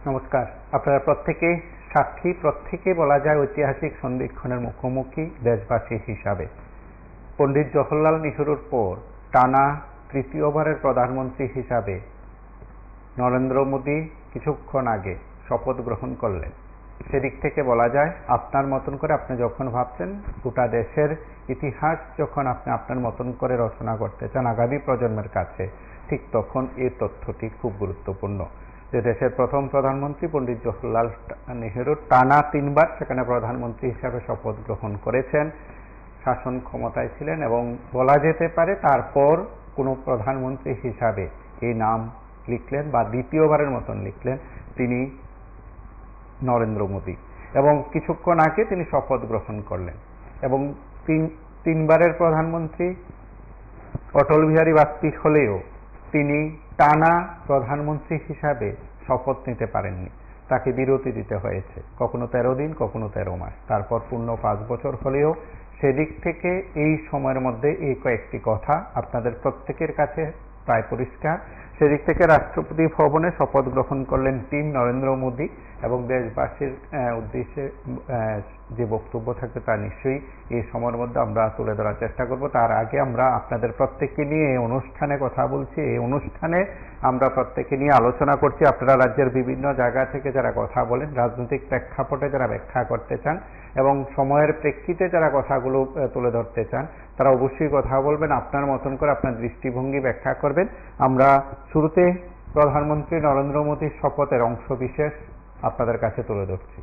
নমস্কার। আপনারা প্রত্যেকেই সাক্ষী, প্রত্যেকেই বলা যায় ঐতিহাসিক সন্ধিক্ষণের মুখোমুখি দেশবাসী হিসাবে। পণ্ডিত জওহরলাল নেহরুর পর টানা তৃতীয়বারের প্রধানমন্ত্রী হিসাবে নরেন্দ্র মোদী কিছুক্ষণ আগে শপথ গ্রহণ করলেন। সেদিক থেকে বলা যায় আপনার মতন করে আপনি যখন ভাবছেন গোটা দেশের ইতিহাস যখন আপনি আপনার মতন করে রচনা করতে চান আগামী প্রজন্মের কাছে, ঠিক তখন এই তথ্যটি খুব গুরুত্বপূর্ণ যে দেশের প্রথম প্রধানমন্ত্রী পণ্ডিত জওহরলাল নেহরু টানা 3 বার সেখানে প্রধানমন্ত্রী হিসাবে শপথ গ্রহণ করেছেন, শাসন ক্ষমতায় ছিলেন এবং বলা যেতে পারে তারপর কোনো প্রধানমন্ত্রী হিসাবে এই নাম লিখলেন বা দ্বিতীয়বারের মতন লিখলেন তিনি নরেন্দ্র মোদী। এবং কিছুক্ষণ আগে তিনি শপথ গ্রহণ করলেন এবং তিনবারের প্রধানমন্ত্রী অটল বিহারী বাজপেয়ী হলেও তিনি টানা প্রধানমন্ত্রী হিসাবে শপথ নিতে পারেননি, তাকে বিরতি দিতে হয়েছে, কখনো 13 দিন, কখনো 13 মাস, তারপর পূর্ণ 5 বছর হলেও সেদিক থেকে এই সময়ের মধ্যে এই কয়েকটি কথা আপনাদের প্রত্যেকের কাছে প্রায় পরিষ্কার। সেদিক থেকে রাষ্ট্রপতি ভবনে শপথ গ্রহণ করলেন টিম নরেন্দ্র মোদী এবং দেশবাসীর উদ্দেশ্যে যে বক্তব্য থাকবে তা নিশ্চয়ই এই সময়ের মধ্যে আমরা তুলে ধরার চেষ্টা করব। তার আগে আমরা আপনাদের প্রত্যেককে নিয়ে এই অনুষ্ঠানে কথা বলছি, এই অনুষ্ঠানে আমরা প্রত্যেকে নিয়ে আলোচনা করছি। আপনারা রাজ্যের বিভিন্ন জায়গা থেকে যারা কথা বলেন, রাজনৈতিক প্রেক্ষাপটে যারা ব্যাখ্যা করতে চান এবং সময়ের প্রেক্ষিতে যারা কথাগুলো তুলে ধরতে চান তারা অবশ্যই কথা বলবেন, আপনার মতন করে আপনার দৃষ্টিভঙ্গি ব্যাখ্যা করবেন। আমরা শুরুতে প্রধানমন্ত্রী নরেন্দ্র মোদীর শপথের অংশ বিশেষ আপনাদের কাছে তুলে ধরছি।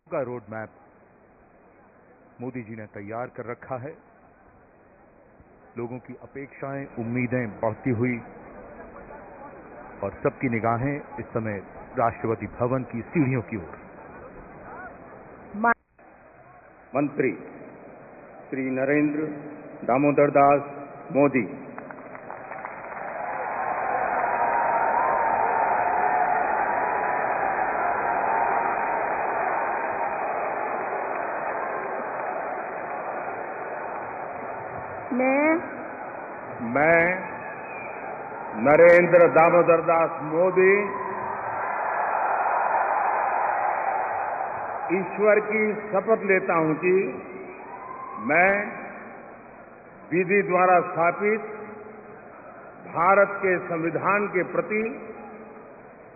का रोड मैप मोदी जी ने तैयार कर रखा है। लोगों की अपेक्षाएं, उम्मीदें बढ़ती हुई और सबकी निगाहें इस समय राष्ट्रपति भवन की सीढ़ियों की ओर। मंत्री श्री नरेंद्र दामोदर दास मोदी। मैं नरेंद्र दामोदर दास मोदी ईश्वर की शपथ लेता हूं कि मैं विधि द्वारा स्थापित भारत के संविधान के प्रति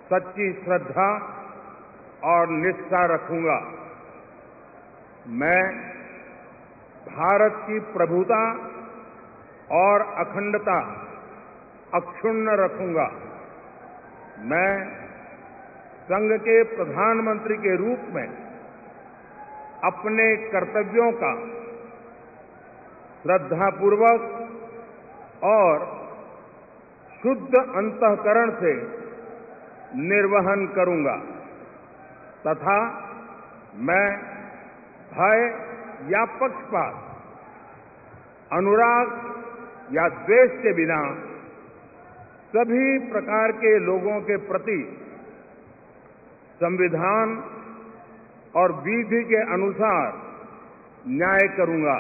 सच्ची श्रद्धा और निष्ठा रखूंगा। मैं भारत की प्रभुता और अखंडता अक्षुण्ण रखूंगा। मैं संघ के प्रधानमंत्री के रूप में अपने कर्तव्यों का श्रद्धापूर्वक और शुद्ध अंतःकरण से निर्वहन करूंगा तथा मैं भय या पक्षपात, अनुराग या द्वेष के बिना सभी प्रकार के लोगों के प्रति संविधान और विधि के अनुसार न्याय करूंगा।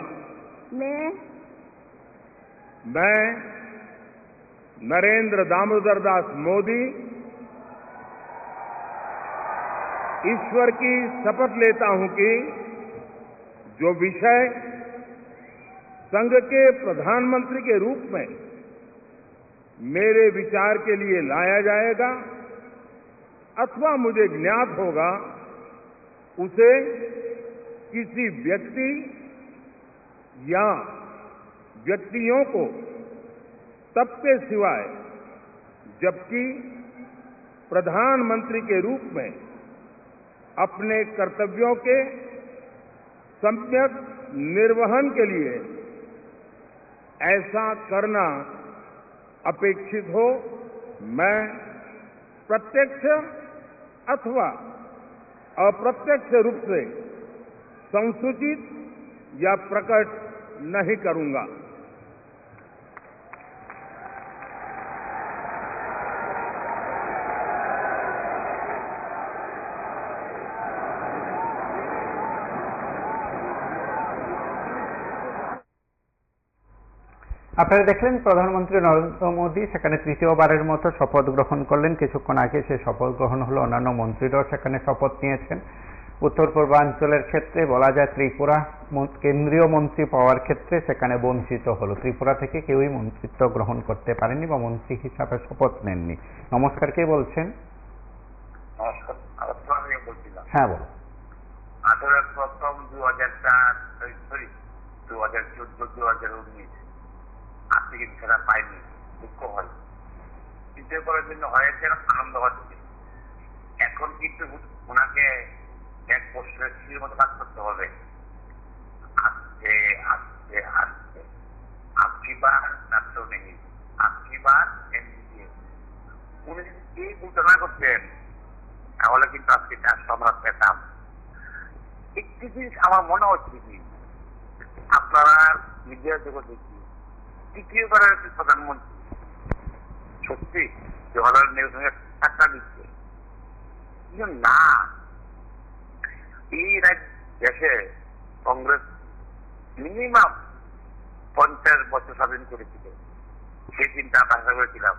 मैं नरेंद्र दामोदर दास मोदी ईश्वर की शपथ लेता हूं कि जो विषय संघ के प्रधानमंत्री के रूप में मेरे विचार के लिए लाया जाएगा अथवा मुझे ज्ञात होगा उसे किसी व्यक्ति या व्यक्तियों को तब के सिवाय जबकि प्रधानमंत्री के रूप में अपने कर्तव्यों के सम्यक निर्वहन के लिए ऐसा करना अपेक्षित हो, मैं प्रत्यक्ष अथवा अप्रत्यक्ष रूप से संसूचित या प्रकट नहीं करूंगा। আপনারা দেখলেন প্রধানমন্ত্রী নরেন্দ্র মোদী সেখানে তৃতীয়বারের মতো শপথ গ্রহণ করলেন। কিছুক্ষণ আগে সে শপথ গ্রহণ হলো, অন্যান্য মন্ত্রীরাও সেখানে শপথ নিয়েছেন। উত্তর পূর্বাঞ্চলের ক্ষেত্রে বলা যায় ত্রিপুরা কেন্দ্রীয় মন্ত্রী পাওয়ার ক্ষেত্রে সেখানে বঞ্চিত হলো। ত্রিপুরা থেকে কেউই মন্ত্রিত্ব গ্রহণ করতে পারেনি বা মন্ত্রী হিসাবে শপথ নেননি। নমস্কার, কে বলছেন? নমস্কার, আমি বলছিলাম হ্যাঁ, বলুন। আসলে প্রথম 2014-2019 আর্থিক সেটা পাইনি, দুঃখ হয়। দ্বিতীয় করার জন্য হয়েছে আনন্দ হচ্ছে। এখন কিন্তু ওনাকে এক বছরের সিঁড়ির মতো কাজ করতে হবে। আস্তে আস্তে আস্তে আজকিবার নাট্য নেই, আজকিবার এমবিবিএস। উনি যদি এই ভুলটা না করতেন তাহলে কিন্তু আজকে চারশো আমরা পেতাম। একটি জিনিস আমার মনে হচ্ছে কি, আপনারা মিডিয়া জগতে কি তৃতীয়বারের প্রধানমন্ত্রী সত্যি জওয়াহরলাল নেহরুর সঙ্গে টাকা দিচ্ছে না। এই দেশে কংগ্রেস মিনিমাম 50 বছর স্বাধীন করেছিল। সেই দিনটা আশা করেছিলাম,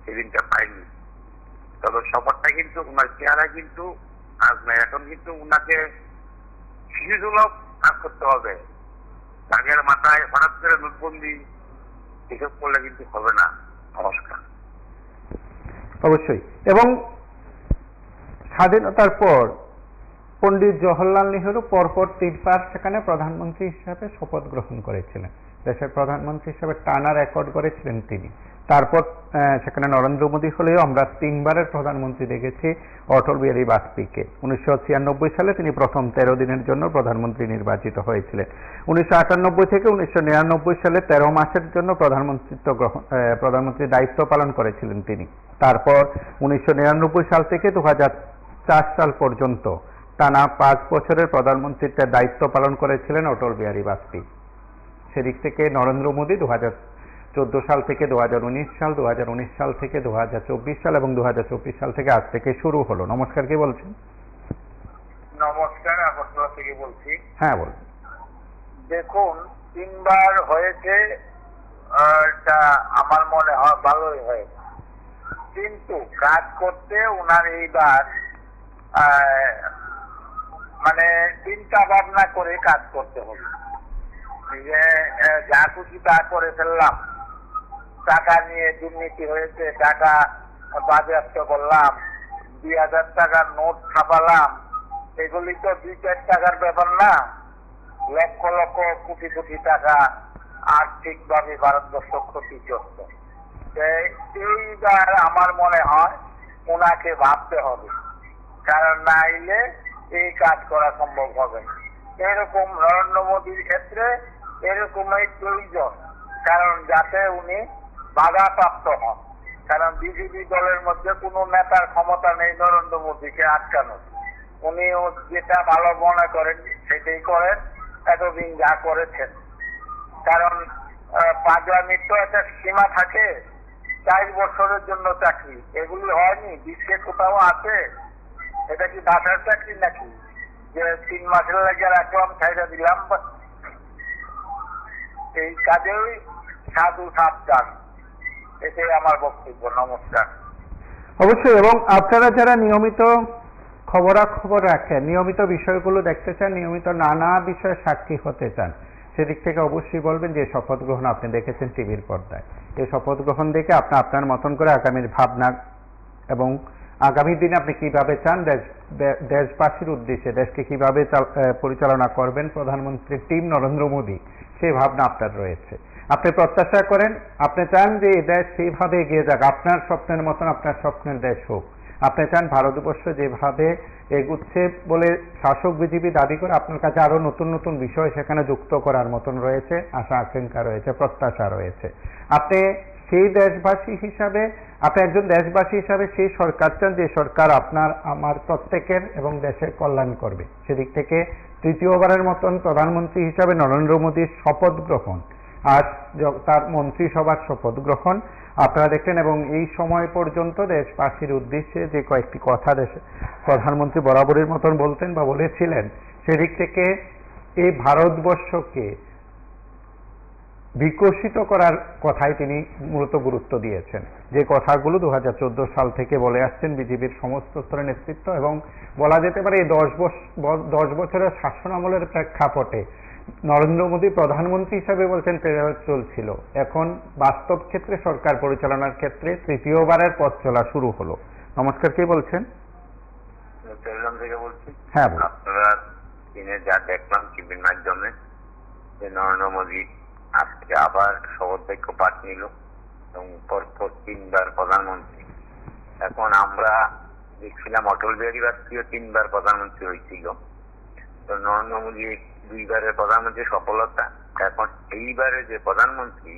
সেদিনটা পাইনি। তবে শপথটা কিন্তু ওনার চেহারা কিন্তু আজ নয়, এখন কিন্তু ওনাকে শিশুসুলভ কাজ করতে হবে। আগের মাথায় হঠাৎ করে নোটবন্দি এসব করলে কিন্তু হবে না। নমস্কার। অবশ্যই। এবং স্বাধীনতার পর পণ্ডিত জওহরলাল নেহরু পরপর 3 বার সেখানে প্রধানমন্ত্রী হিসাবে শপথ গ্রহণ করেছিলেন। দেশের প্রধানমন্ত্রী হিসাবে টানা রেকর্ড করেছিলেন তিনি। তারপর সেখানে নরেন্দ্র মোদী হলেও আমরা 3 বারের প্রধানমন্ত্রী দেখেছি অটল বিহারী বাজপেয়ীকে। 1996 সালে তিনি প্রথম 13 দিনের জন্য প্রধানমন্ত্রী নির্বাচিত হয়েছিলেন। 1998 থেকে 1999 সালে 13 মাসের জন্য প্রধানমন্ত্রীর দায়িত্ব পালন করেছিলেন তিনি। তারপর 1999 সাল থেকে 2004 সাল পর্যন্ত টানা 5 বছরের প্রধানমন্ত্রীর দায়িত্ব পালন করেছিলেন অটল বিহারী বাজপেয়ী। সেদিক থেকে নরেন্দ্র মোদী 2014 সাল থেকে 2019 সাল, 2019 সাল থেকে 2024 সাল এবং 2024 সাল থেকে আজ থেকে শুরু হলো। নমস্কার, কে বলছেন? নমস্কার, আগরতলা থেকে বলছি। হ্যাঁ, বলুন। দেখুন, 3 বার হয়েছে, এটা আমার মনে হয় ভালোই হয়েছে, কিন্তু কাজ করতে ওনার এইবার মানে চিন্তা ভাবনা করে কাজ করতে হবে। যে যা খুশি তা করে ফেললাম, টাকা নিয়ে দুর্নীতি হয়েছে, টাকা বাজেয়াপ্ত করলাম, 2000 টাকার নোট ছাপালাম, এগুলি তো 2-4 টাকার ব্যাপার না। লক্ষ লক্ষ কোটি কোটি টাকা আর্থিকভাবে ভারতবর্ষ ক্ষতিগ্রস্ত। এইবার আমার মনে হয় ওনাকে ভাবতে হবে, কারণ না হইলে এই কাজ করা সম্ভব হবে না। এরকম নরেন্দ্র মোদীর ক্ষেত্রে এরকমই প্রয়োজন, কারণ যাতে উনি বাধাপ্রাপ্ত হন। কারণ বিজেপি দলের মধ্যে কোনো নেতার ক্ষমতা নেই নরেন্দ্র মোদীকে আটকানোর। উনি যেটা ভালো মনে করেন সেটাই করেন, এতদিন যা করেছেন। কারণ পাগলামির তো একটা সীমা থাকে। 4 বছরের জন্য চাকরি, এগুলি হয়নি, বিশ্বে কোথাও আছে? এটা কি বাসার চাকরি নাকি যে 3 মাসের লাগে রাখলাম, ছাইড়া দিলাম? এই কাজেই সাধু সাবধান, এটাই আমার বক্তব্য। নমস্কার। অবশ্যই। এবং আপনারা যারা নিয়মিত খবরাখবর রাখেন, নিয়মিত বিষয়গুলো দেখতে চান, নিয়মিত নানা বিষয়ে সাক্ষী হতে চান, সেদিক থেকে অবশ্যই বলবেন যে শপথ গ্রহণ আপনি দেখেছেন টিভির পর্দায়। এই শপথ গ্রহণ দেখে আপনি আপনার মতন করে আগামীর ভাবনা এবং আগামী দিনে আপনি কিভাবে চান দেশবাসীর উদ্দেশ্যে দেশকে কিভাবে পরিচালনা করবেন প্রধানমন্ত্রীর টিম নরেন্দ্র মোদী, সেই ভাবনা আপনার রয়েছে। আপনি প্রত্যাশা করেন, আপনি চান যে এই দেশ সেইভাবে এগিয়ে যাক, আপনার স্বপ্নের মতন আপনার স্বপ্নের দেশ হোক। আপনি চান ভারতবর্ষ যেভাবে এগুচ্ছে বলে শাসক বিজেপি দাবি করে, আপনার কাছে আরো নতুন নতুন বিষয় সেখানে যুক্ত করার মতন রয়েছে, আশা আকাঙ্ক্ষা রয়েছে, প্রত্যাশা রয়েছে। আপনি সেই দেশবাসী হিসাবে, আপনি একজন দেশবাসী হিসাবে সেই সরকার চান যে সরকার আপনার আমার প্রত্যেকের এবং দেশের কল্যাণ করবে। সেদিক থেকে তৃতীয়বারের মতন প্রধানমন্ত্রী হিসাবে নরেন্দ্র মোদীর শপথ গ্রহণ, আজ তার মন্ত্রিসভার শপথ গ্রহণ আপনারা দেখলেন। এবং এই সময় পর্যন্ত দেশবাসীর উদ্দেশ্যে যে কয়েকটি কথা প্রধানমন্ত্রী বরাবরের মতন বলতেন বা বলেছিলেন, সেদিক থেকে এই ভারতবর্ষকে বিকশিত করার কথাই তিনি মূলত গুরুত্ব দিয়েছেন, যে কথাগুলো 2014 সাল থেকে বলে আসছেন বিজেপির সমস্ত স্তরের নেতৃত্ব। এবং বলা যেতে পারে এই 10 বছরের শাসন আমলের প্রেক্ষাপটে নরেন্দ্র মোদী প্রধানমন্ত্রী হিসাবে বলছেন পেরিয়ড চলছিল, এখন বাস্তব ক্ষেত্রে সরকার পরিচালনার ক্ষেত্রে তৃতীয়বারের পথ চলা শুরু হলো। নমস্কার, কে বলছেন? চট্টগ্রাম থেকে বলছি। হ্যাঁ, বলুন। আপনারা দিনে যা দেখলাম টিভির মাধ্যমে যে নরেন্দ্র মোদী আজকে আবার শপথ বাক্য পাঠ নিল এবং পরপর 3বার প্রধানমন্ত্রী। এখন আমরা দেখছিলাম অটল বিহারী বাজপেয়ী 3বার প্রধানমন্ত্রী হয়েছিল, তো নরেন্দ্র মোদী 2বারের প্রধানমন্ত্রী সফলতা। এখন এইবারে যে প্রধানমন্ত্রী,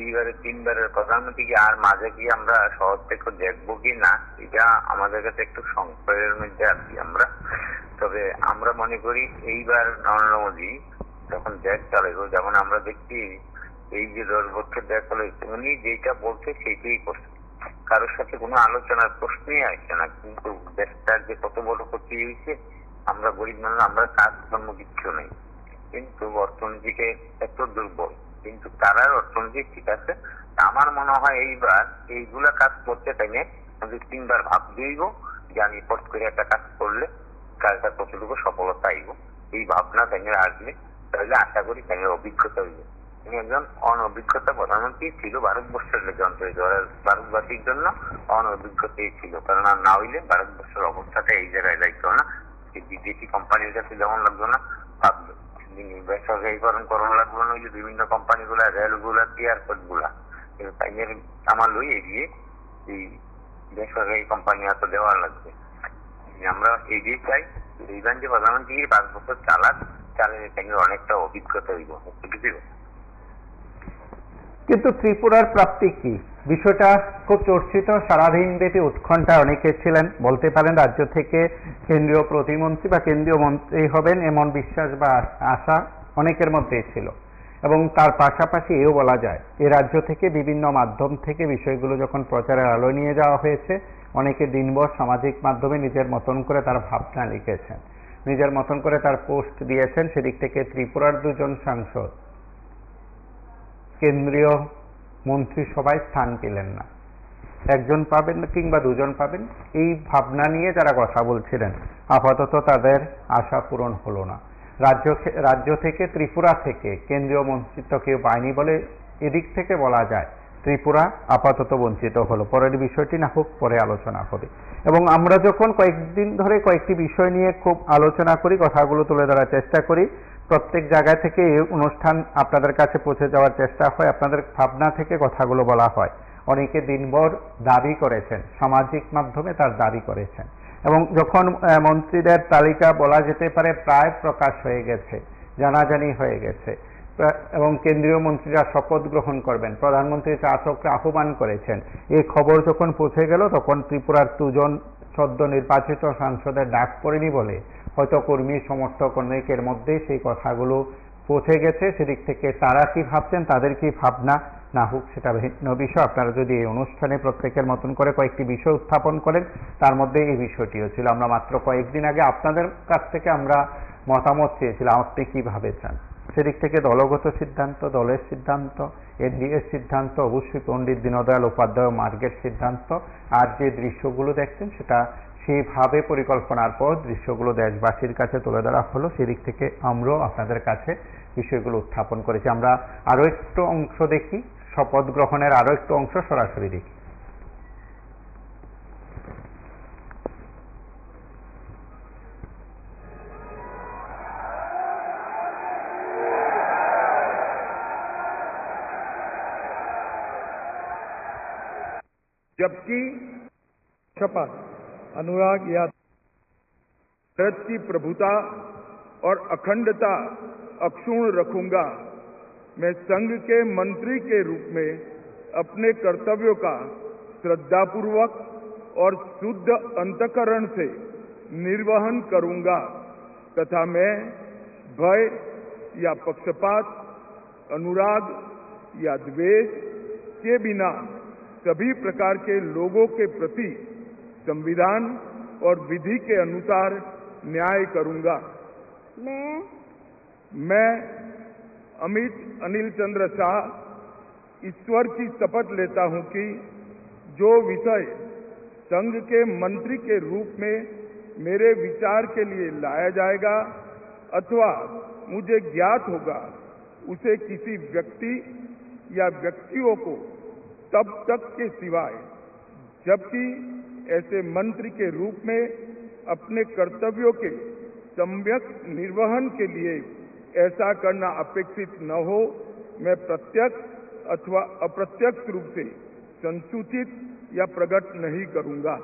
এইবারে 3বারের প্রধানমন্ত্রী কি আর মাঝে কি আমরা শহর থেকে দেখবো কি না, এটা আমাদের কাছে একটু সংশয়ের মধ্যে আছি আমরা। তবে আমরা মনে করি এইবার নরেন্দ্র মোদী যখন দেশ চালাইব, যেমন আমরা দেখছি এই যে 10 বছর দেশ চালাইছে, উনি যেটা বলছে সেইটাই করছে, কারোর সাথে কোনো আলোচনার প্রশ্নই আসছে না। কিন্তু দেশটার যে কত বড় ক্ষতি হয়েছে, আমরা গরিব মানুষ, আমরা কাজকর্ম কিচ্ছু নেই, কিন্তু অর্থনীতিকে এত দুর্বল, কিন্তু তারার অর্থনীতি ঠিক আছে। আমার মনে হয় এইবার এইগুলা কাজ করতে টাইমে আমাদের 3বার ভাবতে হইব যে আমি পট করে একটা কাজ করলে কাজটা কতটুকু সফলতা আইব। এই ভাবনা তাইনের আসবে, তাহলে আশা করি তাইনের অভিজ্ঞতা হইব। তিনি একজন অনভিজ্ঞতা প্রধানমন্ত্রী ছিল ভারতবর্ষের ভারতবাসীর জন্য অনভিজ্ঞতাই ছিল, কারণ আর না হইলে ভারতবর্ষের অবস্থাটা এই জায়গায় যাইতো না। বিদেশি কোম্পানির কাছে যেমন লাগতো না, বেসরকারীকরণ করানো লাগলো না, যে বিভিন্ন কোম্পানি গুলা, রেল গুলা, এয়ারপোর্ট গুলা, তাইনের আমার লই এগিয়ে এই বেসরকারি কোম্পানি এত দেওয়া লাগবে। আমরা এগিয়ে চাই এইবার যে প্রধানমন্ত্রী 5 বছর চালালে তাইনের অনেকটা অভিজ্ঞতা হইব। কিন্তু ত্রিপুরার প্রাপ্তি কি, বিষয়টা খুব চর্চিত, সারাদিন ব্যাপী উৎকণ্ঠা অনেকে ছিলেন। বলতে পারেন রাজ্য থেকে কেন্দ্রীয় প্রতিমন্ত্রী বা কেন্দ্রীয় মন্ত্রী হবেন এমন বিশ্বাস বা আশা অনেকের মধ্যেই ছিল। এবং তার পাশাপাশি এও বলা যায় এ রাজ্য থেকে বিভিন্ন মাধ্যম থেকে বিষয়গুলো যখন প্রচারের আলোয় নিয়ে যাওয়া হয়েছে, অনেকে দিনভর সামাজিক মাধ্যমে নিজের মতন করে তার ভাবনা লিখেছেন, নিজের মতন করে তার পোস্ট দিয়েছেন। সেদিক থেকে ত্রিপুরার 2জন সাংসদ কেন্দ্রীয় মন্ত্রিসভায় স্থান পেলেন না, 1জন পাবেন কিংবা 2জন পাবেন, এই ভাবনা নিয়ে যারা কথা বলছিলেন আপাতত তাদের আশা পূরণ হলো না। রাজ্য থেকে ত্রিপুরা থেকে কেন্দ্রীয় মন্ত্রিত্ব কেউ পায়নি বলে এদিক থেকে বলা যায় ত্রিপুরা আপাতত বঞ্চিত হলো। পরের বিষয়টি না হোক, পরে আলোচনা হবে। এবং আমরা যখন কয়েকদিন ধরে কয়েকটি বিষয় নিয়ে খুব আলোচনা করি, কথাগুলো তুলে ধরার চেষ্টা করি, প্রত্যেক জায়গা থেকে এই অনুষ্ঠান আপনাদের কাছে পৌঁছে যাওয়ার চেষ্টা হয়, আপনাদের ভাবনা থেকে কথাগুলো বলা হয়। অনেকে দিনভর দাবি করেছেন, সামাজিক মাধ্যমে তার দাবি করেছেন। এবং যখন মন্ত্রীদের তালিকা বলা যেতে পারে প্রায় প্রকাশ হয়ে গেছে, জানাজানি হয়ে গেছে, এবং কেন্দ্রীয় মন্ত্রীরা শপথ গ্রহণ করবেন, প্রধানমন্ত্রী চা-চক্রে আহ্বান করেছেন, এই খবর যখন পৌঁছে গেল তখন ত্রিপুরার 2জন সদ্য নির্বাচিত সাংসদের ডাক পড়েনি বলে হয়তো কর্মী সমর্থক অনেকের মধ্যেই সেই কথাগুলো পৌঁছে গেছে। সেদিক থেকে তারা কি ভাবছেন, তাদের কি ভাবনা না হোক সেটা ভিন্ন বিষয়। আপনারা যদি এই অনুষ্ঠানে প্রত্যেকের মতন করে কয়েকটি বিষয় উত্থাপন করেন, তার মধ্যে এই বিষয়টিও ছিল। আমরা মাত্র কয়েকদিন আগে আপনাদের কাছ থেকে আমরা মতামত চেয়েছিলাম, আপনি কি ভাবেছেন। সেদিক থেকে দলগত সিদ্ধান্ত, দলের সিদ্ধান্ত, এনডিএর সিদ্ধান্ত, অবশ্যই পণ্ডিত দীনদয়াল উপাধ্যায় মার্গের সিদ্ধান্ত, আর যে দৃশ্যগুলো দেখছেন সেটা সেইভাবে পরিকল্পনার পর দৃশ্যগুলো দেশবাসীর কাছে তুলে ধরা হলো। সেদিক থেকে আমরাও আপনাদের কাছে বিষয়গুলো উত্থাপন করেছি। আমরা আরো একটু অংশ দেখি, শপথ গ্রহণের আরো একটু অংশ সরাসরি দেখি। जबकि शपथ अनुराग यादव भारत की प्रभुता और अखंडता अक्षुण्ण रखूंगा। मैं संघ के मंत्री के रूप में अपने कर्तव्यों का श्रद्धापूर्वक और शुद्ध अंतःकरण से निर्वहन करूंगा तथा मैं भय या पक्षपात, अनुराग या द्वेष के बिना सभी प्रकार के लोगों के प्रति संविधान और विधि के अनुसार न्याय करूंगा। मैं अमित अनिल चंद्र शाह ईश्वर की शपथ लेता हूं कि जो विषय संघ के मंत्री के रूप में मेरे विचार के लिए लाया जाएगा अथवा मुझे ज्ञात होगा उसे किसी व्यक्ति या व्यक्तियों को तब तक के सिवाय जबकि ऐसे मंत्री के रूप में अपने कर्तव्यों के सम्यक निर्वहन के लिए ऐसा करना अपेक्षित न हो मैं प्रत्यक्ष अथवा अप्रत्यक्ष रूप से संसूचित या प्रकट नहीं करूंगा।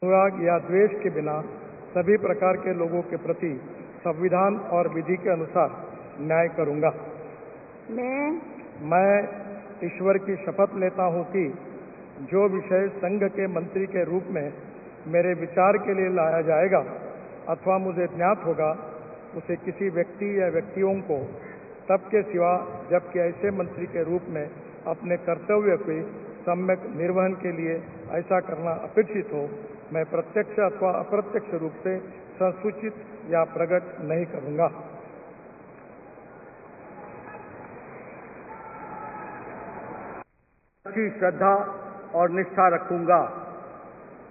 अनुराग या द्वेष के बिना सभी प्रकार के लोगों के प्रति संविधान और विधि के अनुसार न्याय करूंगा। मैं ईश्वर की शपथ लेता हूं कि जो विषय संघ के मंत्री के रूप में मेरे विचार के लिए लाया जाएगा अथवा मुझे ज्ञात होगा उसे किसी व्यक्ति या व्यक्तियों को तब के सिवा जबकि ऐसे मंत्री के रूप में अपने कर्तव्य के सम्यक निर्वहन के लिए ऐसा करना अपेक्षित हो मैं प्रत्यक्ष अथवा अप्रत्यक्ष रूप से संसूचित या प्रकट नहीं करूंगा। की श्रद्धा और निष्ठा रखूंगा।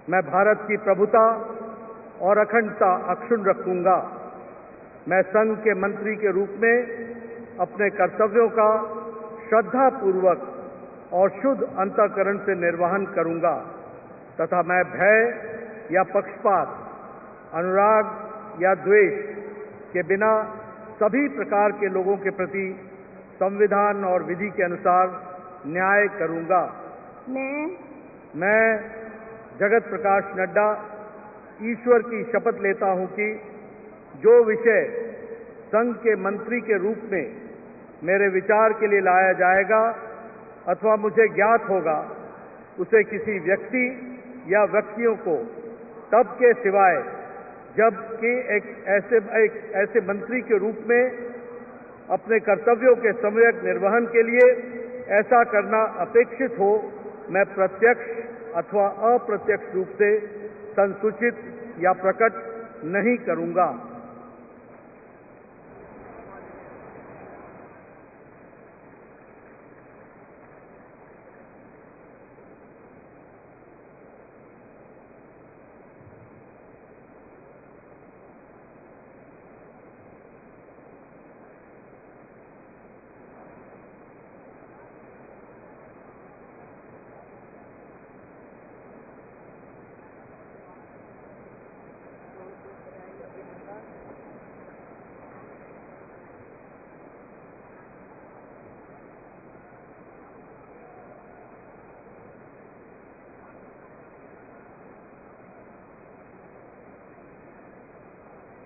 मैं भारत की प्रभुता और अखंडता अक्षुण्ण रखूंगा। मैं संघ के मंत्री के रूप में अपने कर्तव्यों का श्रद्धापूर्वक और शुद्ध अंतःकरण से निर्वहन करूंगा तथा मैं भय या पक्षपात, अनुराग या द्वेष के बिना सभी प्रकार के लोगों के प्रति संविधान और विधि के अनुसार न्याय करूंगा। मैं जगत प्रकाश नड्डा ईश्वर की शपथ लेता हूं कि जो विषय संघ के मंत्री के रूप में मेरे विचार के लिए लाया जाएगा अथवा मुझे ज्ञात होगा उसे किसी व्यक्ति या व्यक्तियों को तब के सिवाय जबकि एक ऐसे मंत्री के रूप में अपने कर्तव्यों के सम्यक निर्वहन के लिए ऐसा करना अपेक्षित हो मैं प्रत्यक्ष अथवा अप्रत्यक्ष रूप से संसूचित या प्रकट नहीं करूंगा।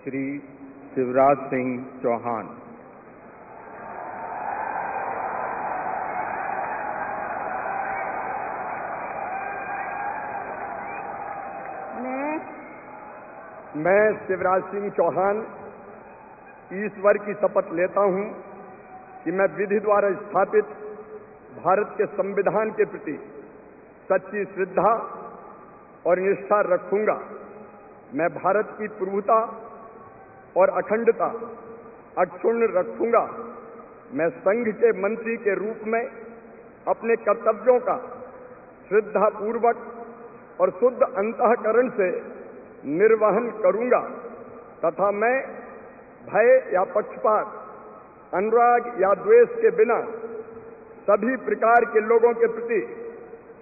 श्री शिवराज सिंह चौहान। मैं शिवराज सिंह चौहान ईश्वर की शपथ लेता हूं कि मैं विधि द्वारा स्थापित भारत के संविधान के प्रति सच्ची श्रद्धा और निष्ठा रखूंगा। मैं भारत की प्रभुता और अखंडता अक्षुण्ण रखूंगा। मैं संघ के मंत्री के रूप में अपने कर्तव्यों का श्रद्धापूर्वक और शुद्ध अंतःकरण से निर्वहन करूंगा तथा मैं भय या पक्षपात, अनुराग या द्वेष के बिना सभी प्रकार के लोगों के प्रति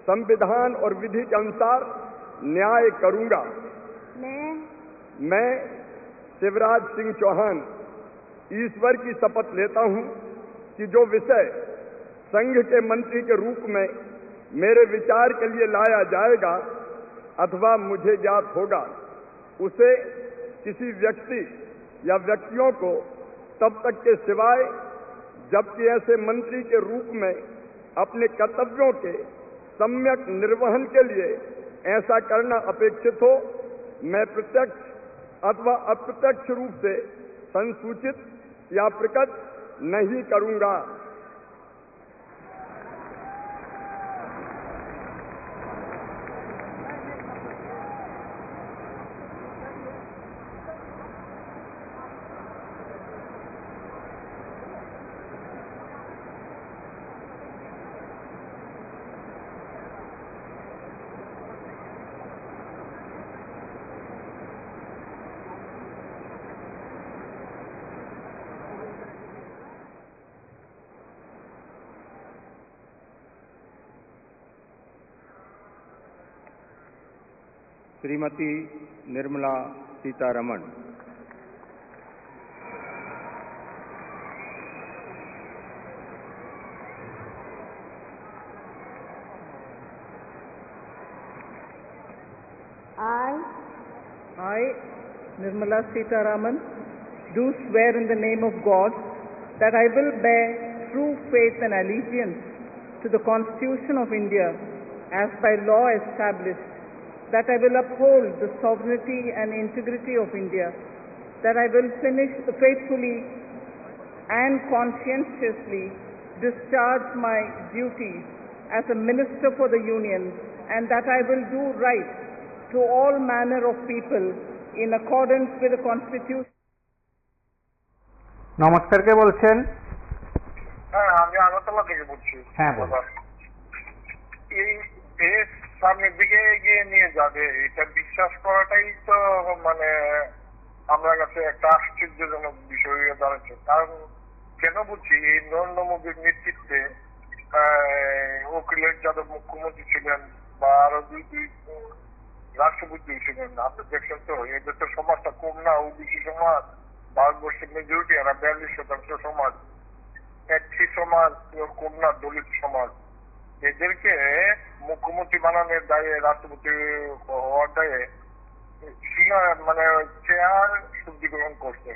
संविधान और विधि के अनुसार न्याय करूंगा। मैं शिवराज सिंह चौहान ईश्वर की शपथ लेता हूं कि जो विषय संघ के मंत्री के रूप में मेरे विचार के लिए लाया जाएगा अथवा मुझे ज्ञात होगा उसे किसी व्यक्ति या व्यक्तियों को तब तक के सिवाय जबकि ऐसे मंत्री के रूप में अपने कर्तव्यों के सम्यक निर्वहन के लिए ऐसा करना अपेक्षित हो, मैं प्रत्यक्ष अथवा अप्रत्यक्ष रूप से संसूचित या प्रकट नहीं करूंगा। Shrimati Nirmala Sitharaman. I, Nirmala Sitharaman, do swear in the name of God that I will bear true faith and allegiance to the Constitution of India as by law established, that I will uphold the sovereignty and integrity of India, that I will faithfully and conscientiously discharge my duties as a minister for the Union, and that I will do right to all manner of people in accordance with the Constitution. নমস্কার, কে বলছেন? হ্যাঁ, আমি আগরতলা থেকে বলছি। হ্যাঁ, বলুন। এই দেশ সামনের দিকে এগিয়ে নিয়ে যাবে এটা বিশ্বাস করাটাই তো মানে আমার কাছে একটা আশ্চর্যজনক বিষয় হয়ে দাঁড়াচ্ছে। কারণ কেন বলছি, এই নরেন্দ্র মোদীর নেতৃত্বে অখিলেশ যাদব মুখ্যমন্ত্রী ছিলেন বা আরো দুই রাষ্ট্রপতি ছিলেন। আপনি দেখছেন তো এই দেশের সমাজটা কম না, ওবিসি সমাজ, ভারতবর্ষের মেজরিটি এরা 42% সমাজ, একটি সমাজ কম না, দলিত সমাজ। এদেরকে মুখ্যমন্ত্রী বানানোর দায়ে, রাষ্ট্রপতি হওয়ার দায়ে মানে চেয়ার শুদ্ধিকরণ করছে।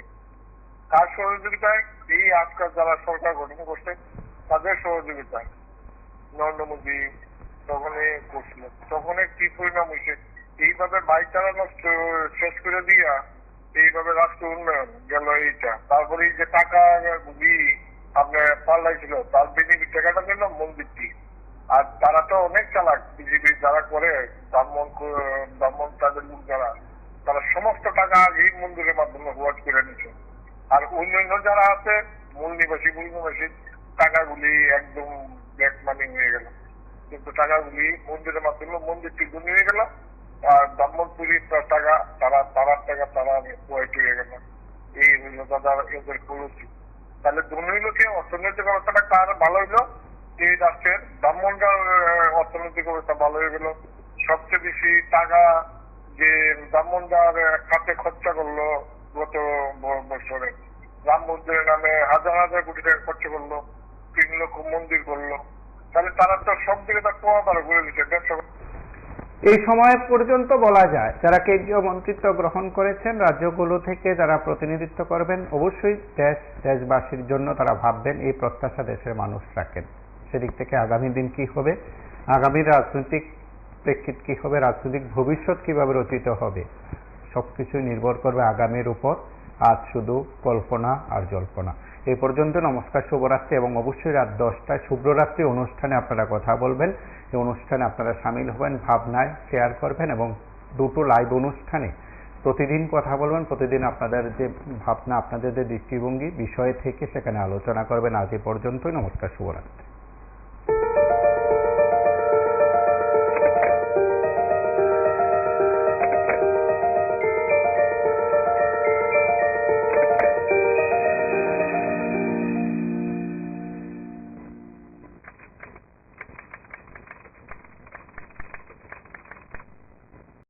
কার সহযোগিতায়? এই আজকাল যারা সরকার গঠন করছে তাদের সহযোগিতায় নরেন্দ্র মোদী তখনই করছিল। তখনই কি পরিণাম হয়েছে? এইভাবে বাইক চালানো শেষ করে দিয়া এইভাবে রাষ্ট্র উন্নয়ন গেল এইটা। তারপরে এই যে টাকা আপনার পাল্লাইছিল, তার বিজেপি টাকাটা নিল মন্দিরটি। আর তারা তো অনেক চালাক, বিজেপি যারা করে ব্রাহ্মণ তাদের লোক যারা, তারা সমস্ত টাকা এই মন্দিরের মাধ্যমে হোয়াট করে নিচ্ছে। আর অন্যান্য যারা আছে মূল নিবাসী টাকাগুলি একদম ব্যাক মানি হয়ে গেল। কিন্তু টাকাগুলি মন্দিরের মাধ্যমে মন্দিরটি গুণ হয়ে গেল, আর ব্রাহ্মণপুরীর টাকা তারা হোয়াইট হয়ে গেল। এই হইল দাদা এদের পলিসি। তাহলে দুই হইল কি অর্থনৈতিক অবস্থাটা কার ভালো হইলো? এই রাষ্ট্রের ব্রাহ্মণরার অর্থনৈতিক অবস্থা ভালো হয়ে গেল। সবচেয়ে বেশি টাকা যে ব্রাহ্মণরার খাতে খরচা করলো গত বছরে, রাম মন্দিরের নামে হাজার হাজার কোটি টাকা খরচা করলো, 3 লক্ষ মন্দির করলো। তাহলে তারা তো সব দিকে তার প্রভাব করে দিচ্ছে ব্যবসা। এই সময় পর্যন্ত বলা যায় যারা কেন্দ্রীয় মন্ত্রিত্ব গ্রহণ করেছেন, রাজ্যগুলো থেকে যারা প্রতিনিধিত্ব করবেন, অবশ্যই দেশবাসীর জন্য তারা ভাববেন, এই প্রত্যাশা দেশের মানুষ রাখেন। সেদিক থেকে আগামী দিন কি হবে, আগামী রাজনৈতিক প্রেক্ষিত কি হবে, রাজনৈতিক ভবিষ্যৎ কিভাবে রচিত হবে, সবকিছুই নির্ভর করবে আগামীর উপর। আজ শুধু কল্পনা আর জল্পনা। এই পর্যন্ত। নমস্কার, শুভরাত্রি, এবং অবশ্যই রাত 10টায় শুভরাত্রি অনুষ্ঠানে আপনারা কথা বলবেন। এই অনুষ্ঠানে আপনারা সামিল হবেন, ভাবনায় শেয়ার করবেন, এবং দুটো লাইভ অনুষ্ঠানে প্রতিদিন কথা বলবেন। প্রতিদিন আপনাদের যে ভাবনা, আপনাদের যে দৃষ্টিভঙ্গি বিষয় থেকে সেখানে আলোচনা করবেন। আজ এ পর্যন্তই। নমস্কার, শুভরাত্রি।